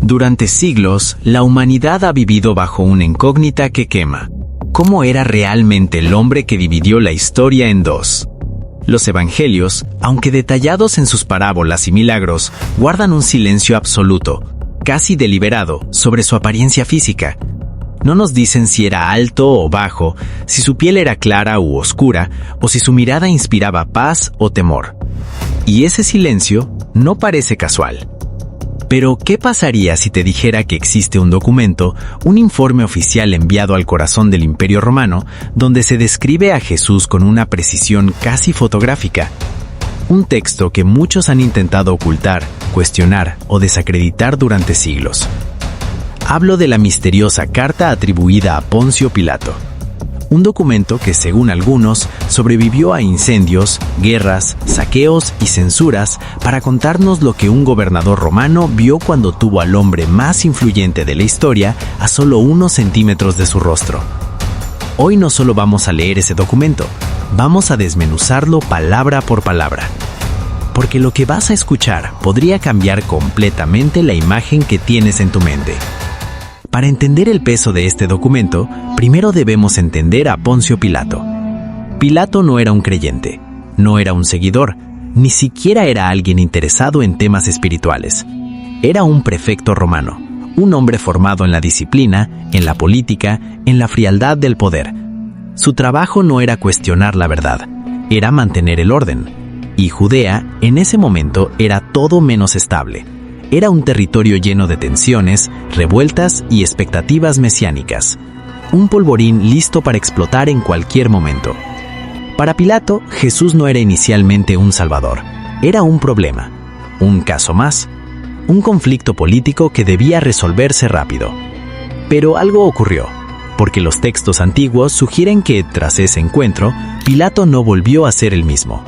Durante siglos, la humanidad ha vivido bajo una incógnita que quema. ¿Cómo era realmente el hombre que dividió la historia en dos? Los evangelios, aunque detallados en sus parábolas y milagros, guardan un silencio absoluto, casi deliberado, sobre su apariencia física. No nos dicen si era alto o bajo, si su piel era clara u oscura, o si su mirada inspiraba paz o temor. Y ese silencio no parece casual. Pero, ¿qué pasaría si te dijera que existe un documento, un informe oficial enviado al corazón del Imperio Romano, donde se describe a Jesús con una precisión casi fotográfica? Un texto que muchos han intentado ocultar, cuestionar o desacreditar durante siglos. Hablo de la misteriosa carta atribuida a Poncio Pilato. Un documento que, según algunos, sobrevivió a incendios, guerras, saqueos y censuras para contarnos lo que un gobernador romano vio cuando tuvo al hombre más influyente de la historia a solo unos centímetros de su rostro. Hoy no solo vamos a leer ese documento, vamos a desmenuzarlo palabra por palabra. Porque lo que vas a escuchar podría cambiar completamente la imagen que tienes en tu mente. Para entender el peso de este documento, primero debemos entender a Poncio Pilato. Pilato no era un creyente, no era un seguidor, ni siquiera era alguien interesado en temas espirituales. Era un prefecto romano, un hombre formado en la disciplina, en la política, en la frialdad del poder. Su trabajo no era cuestionar la verdad, era mantener el orden. Y Judea, en ese momento, era todo menos estable. Era un territorio lleno de tensiones, revueltas y expectativas mesiánicas. Un polvorín listo para explotar en cualquier momento. Para Pilato, Jesús no era inicialmente un salvador. Era un problema, un caso más, un conflicto político que debía resolverse rápido. Pero algo ocurrió, porque los textos antiguos sugieren que, tras ese encuentro, Pilato no volvió a ser el mismo.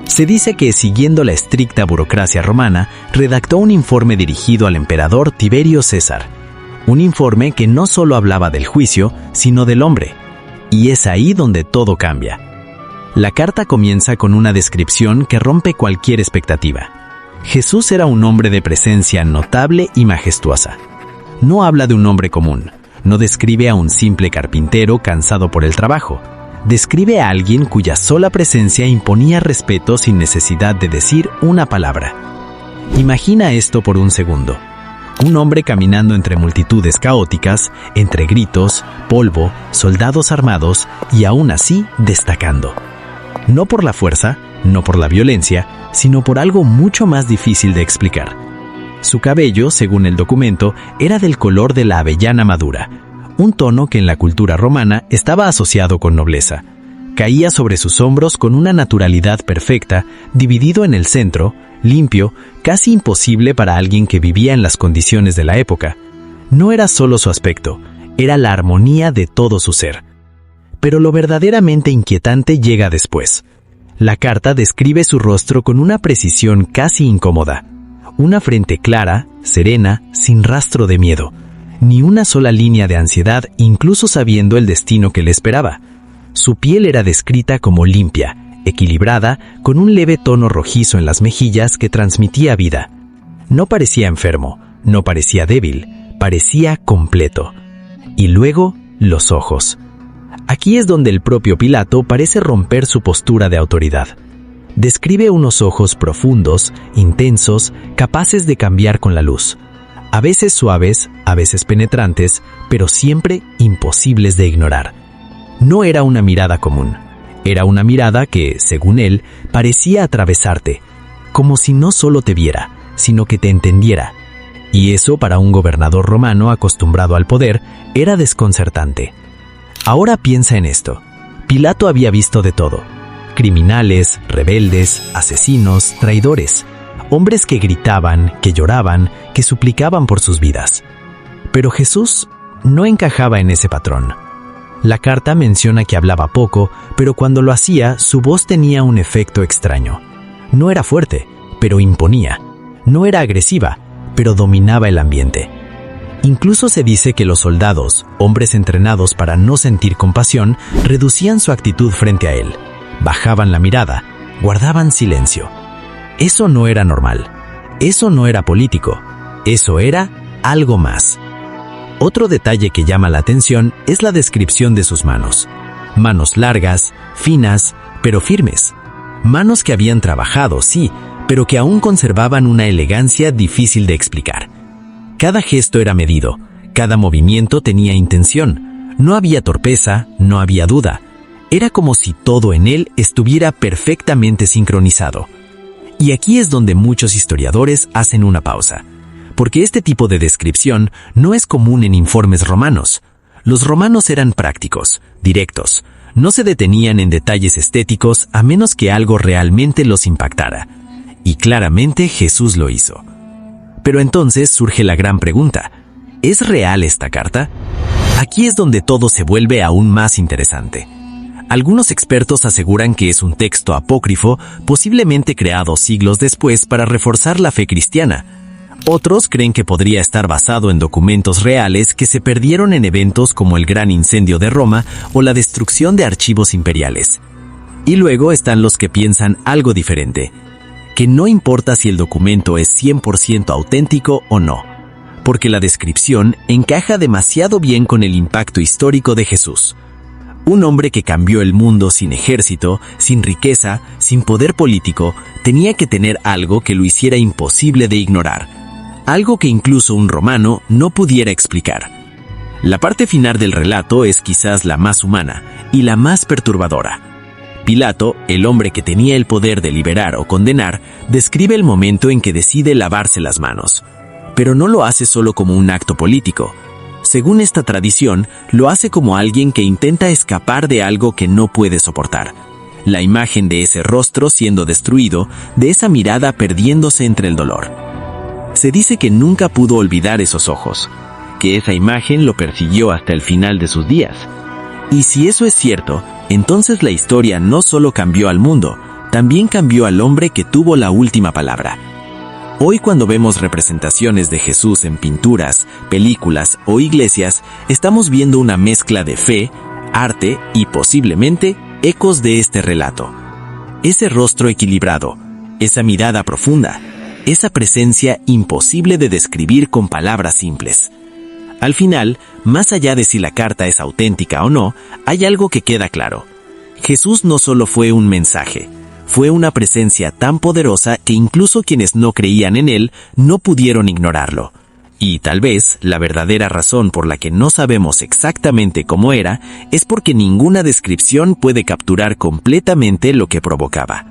Se dice que, siguiendo la estricta burocracia romana, redactó un informe dirigido al emperador Tiberio César. Un informe que no solo hablaba del juicio, sino del hombre. Y es ahí donde todo cambia. La carta comienza con una descripción que rompe cualquier expectativa. Jesús era un hombre de presencia notable y majestuosa. No habla de un hombre común, no describe a un simple carpintero cansado por el trabajo. Describe a alguien cuya sola presencia imponía respeto sin necesidad de decir una palabra. Imagina esto por un segundo. Un hombre caminando entre multitudes caóticas, entre gritos, polvo, soldados armados y aún así destacando. No por la fuerza, no por la violencia, sino por algo mucho más difícil de explicar. Su cabello, según el documento, era del color de la avellana madura, un tono que en la cultura romana estaba asociado con nobleza. Caía sobre sus hombros con una naturalidad perfecta, dividido en el centro, limpio, casi imposible para alguien que vivía en las condiciones de la época. No era solo su aspecto, era la armonía de todo su ser. Pero lo verdaderamente inquietante llega después. La carta describe su rostro con una precisión casi incómoda. Una frente clara, serena, sin rastro de miedo. Ni una sola línea de ansiedad, incluso sabiendo el destino que le esperaba. Su piel era descrita como limpia, equilibrada, con un leve tono rojizo en las mejillas que transmitía vida. No parecía enfermo, no parecía débil, parecía completo. Y luego, los ojos. Aquí es donde el propio Pilato parece romper su postura de autoridad. Describe unos ojos profundos, intensos, capaces de cambiar con la luz. A veces suaves, a veces penetrantes, pero siempre imposibles de ignorar. No era una mirada común. Era una mirada que, según él, parecía atravesarte, como si no solo te viera, sino que te entendiera. Y eso, para un gobernador romano acostumbrado al poder, era desconcertante. Ahora piensa en esto. Pilato había visto de todo. Criminales, rebeldes, asesinos, traidores. Hombres que gritaban, que lloraban, que suplicaban por sus vidas. Pero Jesús no encajaba en ese patrón. La carta menciona que hablaba poco, pero cuando lo hacía, su voz tenía un efecto extraño. No era fuerte, pero imponía. No era agresiva, pero dominaba el ambiente. Incluso se dice que los soldados, hombres entrenados para no sentir compasión, reducían su actitud frente a él. Bajaban la mirada, guardaban silencio. Eso no era normal. Eso no era político. Eso era algo más. Otro detalle que llama la atención es la descripción de sus manos. Manos largas, finas, pero firmes. Manos que habían trabajado, sí, pero que aún conservaban una elegancia difícil de explicar. Cada gesto era medido, cada movimiento tenía intención. No había torpeza, no había duda. Era como si todo en él estuviera perfectamente sincronizado. Y aquí es donde muchos historiadores hacen una pausa, porque este tipo de descripción no es común en informes romanos. Los romanos eran prácticos, directos, no se detenían en detalles estéticos a menos que algo realmente los impactara. Y claramente Jesús lo hizo. Pero entonces surge la gran pregunta: ¿es real esta carta? Aquí es donde todo se vuelve aún más interesante. Algunos expertos aseguran que es un texto apócrifo, posiblemente creado siglos después para reforzar la fe cristiana. Otros creen que podría estar basado en documentos reales que se perdieron en eventos como el Gran Incendio de Roma o la destrucción de archivos imperiales. Y luego están los que piensan algo diferente, que no importa si el documento es 100% auténtico o no, porque la descripción encaja demasiado bien con el impacto histórico de Jesús. Un hombre que cambió el mundo sin ejército, sin riqueza, sin poder político, tenía que tener algo que lo hiciera imposible de ignorar, algo que incluso un romano no pudiera explicar. La parte final del relato es quizás la más humana y la más perturbadora. Pilato, el hombre que tenía el poder de liberar o condenar, describe el momento en que decide lavarse las manos. Pero no lo hace solo como un acto político. Según esta tradición, lo hace como alguien que intenta escapar de algo que no puede soportar. La imagen de ese rostro siendo destruido, de esa mirada perdiéndose entre el dolor. Se dice que nunca pudo olvidar esos ojos, que esa imagen lo persiguió hasta el final de sus días. Y si eso es cierto, entonces la historia no solo cambió al mundo, también cambió al hombre que tuvo la última palabra. Hoy cuando vemos representaciones de Jesús en pinturas, películas o iglesias, estamos viendo una mezcla de fe, arte y posiblemente ecos de este relato. Ese rostro equilibrado, esa mirada profunda, esa presencia imposible de describir con palabras simples. Al final, más allá de si la carta es auténtica o no, hay algo que queda claro. Jesús no solo fue un mensaje, fue una presencia tan poderosa que incluso quienes no creían en él no pudieron ignorarlo. Y tal vez la verdadera razón por la que no sabemos exactamente cómo era es porque ninguna descripción puede capturar completamente lo que provocaba.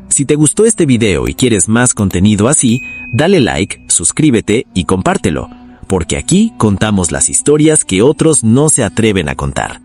Si te gustó este video y quieres más contenido así, dale like, suscríbete y compártelo, porque aquí contamos las historias que otros no se atreven a contar.